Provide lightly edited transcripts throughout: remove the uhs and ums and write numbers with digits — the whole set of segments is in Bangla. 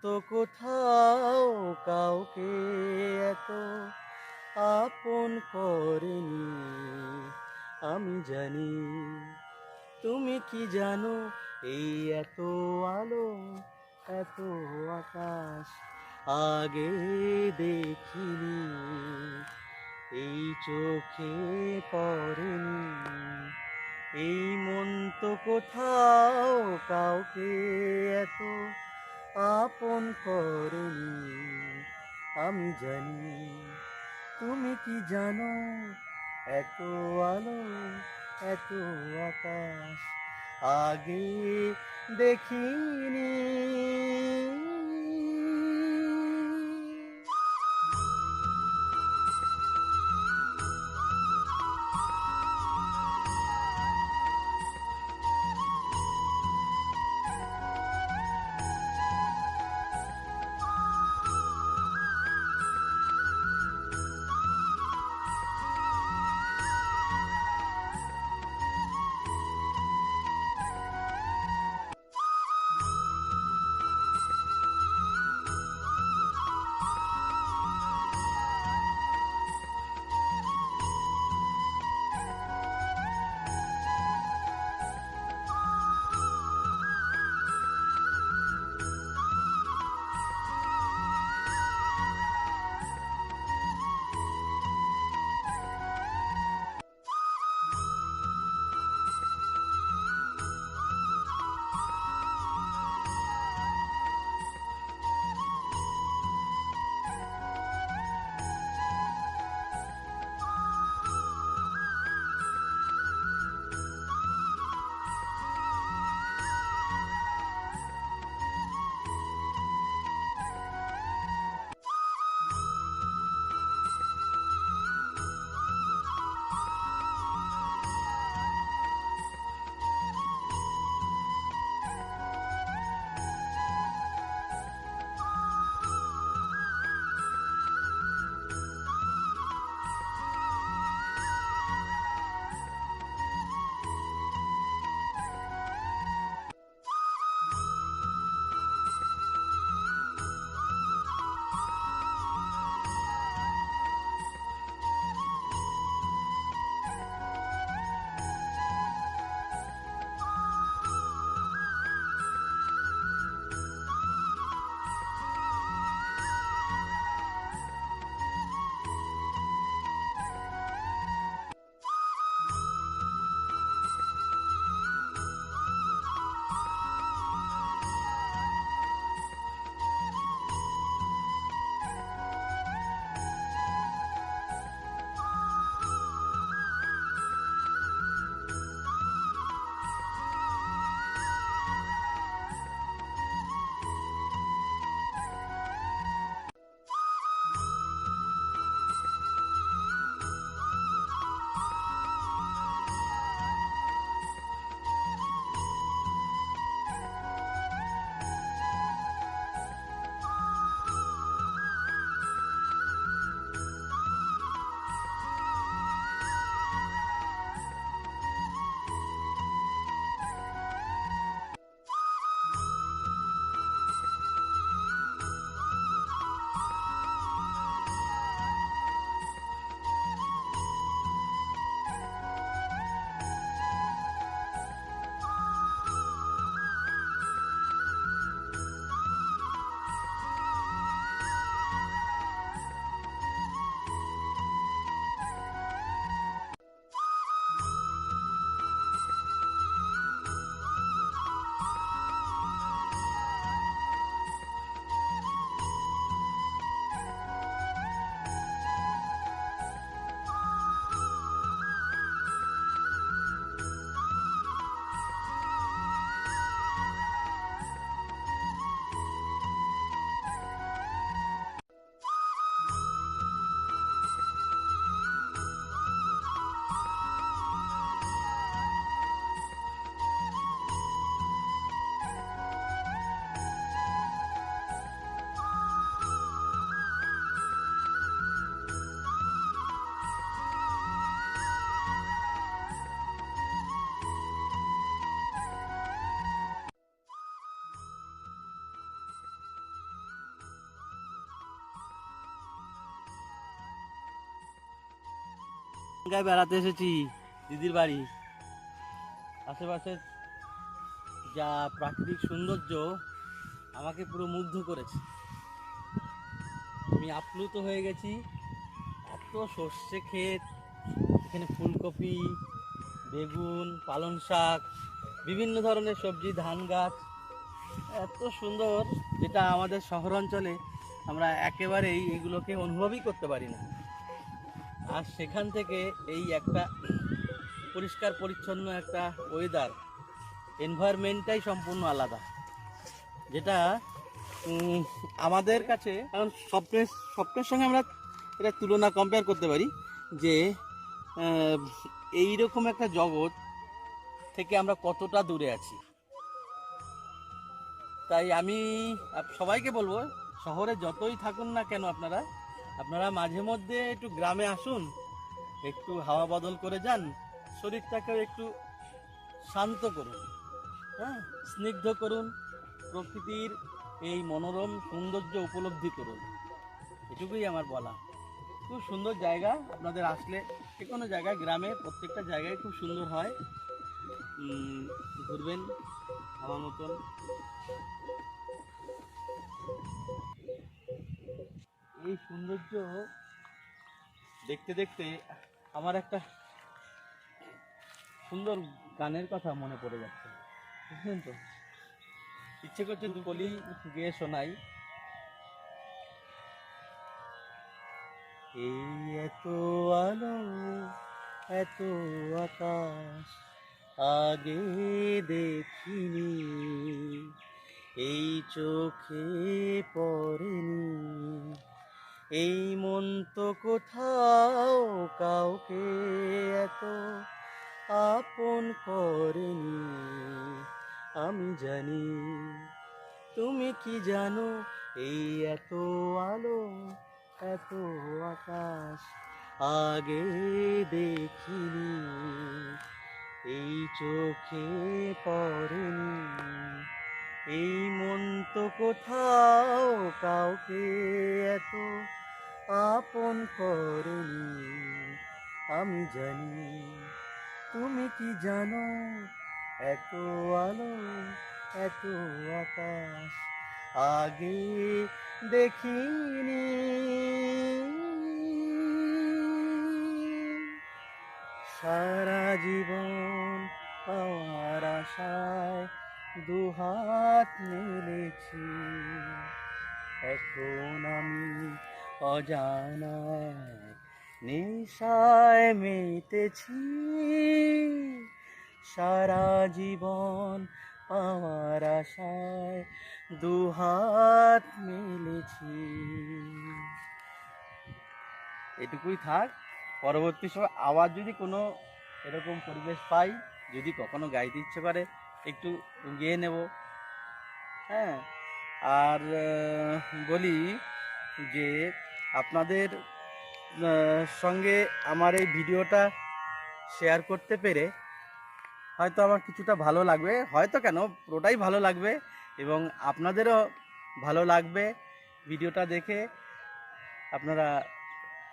তো কোথাও কাউকে এত আপন করেনি। আমি জানি, তুমি কি জানো, এই এত আলো, এত আকাশ আগে দেখিনি, এই চোখে পড়েনি। এই মন তো কোথাও কাউকে এত আপন করেনি। আমি জানি, তুমি কি জানো, এত আলো, এত আকাশ আগে দেখিনি। গায়ে বেড়াতে এসেছি দিদির বাড়ি। আশেপাশের যা প্রাকৃতিক সৌন্দর্য আমাকে পুরো মুগ্ধ করেছে। আমি আপ্লুত হয়ে গেছি। এত সর্ষে ক্ষেত, এখানে ফুলকপি, বেগুন, পালং শাক, বিভিন্ন ধরনের সবজি, ধান গাছ, এত সুন্দর, যেটা আমাদের শহর অঞ্চলে আমরা একেবারেই এগুলোকে অনুভবই করতে পারি না। আর সেখান থেকে এই একটা পরিষ্কার পরিচ্ছন্ন একটা ওয়েদার, এনভায়রনমেন্টটাই সম্পূর্ণ আলাদা, যেটা আমাদের কাছে এখন স্বপ্নের সঙ্গে আমরা এটা তুলনা কম্পেয়ার করতে পারি যে এইরকম একটা জগৎ থেকে আমরা কতটা দূরে আছি। তাই আমি সবাইকে বলবো, শহরে যতই থাকুন না কেন আপনারা মাঝে মধ্যে একটু গ্রামে আসুন, একটু হাওয়া বদল করে যান, শরীরটাকে একটু শান্ত করুন, হ্যাঁ, স্নিগ্ধ করুন, প্রকৃতির এই মনোরম সৌন্দর্য উপলব্ধি করুন। এটুকুই আমার বলা। খুব সুন্দর জায়গা, আপনাদের আসলে যে কোনো জায়গায়, গ্রামে প্রত্যেকটা জায়গায় খুব সুন্দর হয়। ঘুরবেন আমার মতন। এই সৌন্দর্য দেখতে দেখতে আমার একটা সুন্দর গানের কথা মনে পড়ে যাচ্ছে, বুঝলেন তো? ইচ্ছে করছে দু কলি গেয়ে শোনাই। এই এত আলো, এত আকাশ আগে দেখিনি, এই চোখে পড়েনি, এই মন তো কোথাও কাউকে এত আপন করেনি। আমি জানি, তুমি কি জানো, এই এত আলো, এত আকাশ আগে দেখিনি, এই চোখে পড়েনি, এই মন তো কোথাও কাউকে এত আপন করেনি। আমি জানি, তুমি কি জানো, এত আলো, এত আকাশ আগে দেখিনি। সারা জীবন পাওয়ার আশায় দুহাত মেলেছি, এখন আমি অজানায় নেশায় মেতেছি। সারা জীবন পাওয়ার আশায় দুহাত মেলেছি। এটুকুই থাক। পরবর্তী সময় আবার যদি কোনো এরকম পরিবেশ পাই, যদি কখনো গাইতে ইচ্ছে করে, একটু গেয়ে নেব, হ্যাঁ। আর বলি যে আপনাদের সঙ্গে আমার এই ভিডিওটা শেয়ার করতে পেরে হয়তো আমার কিছুটা ভালো লাগবে, হয়তো কেন পুরোটাই ভালো লাগবে, এবং আপনাদেরও ভালো লাগবে। ভিডিওটা দেখে আপনারা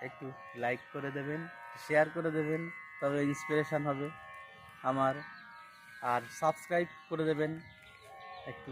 একটু লাইক করে দেবেন, শেয়ার করে দেবেন, তবে ইন্সপিরেশান হবে আমার। আর সাবস্ক্রাইব করে দেবেন একটু।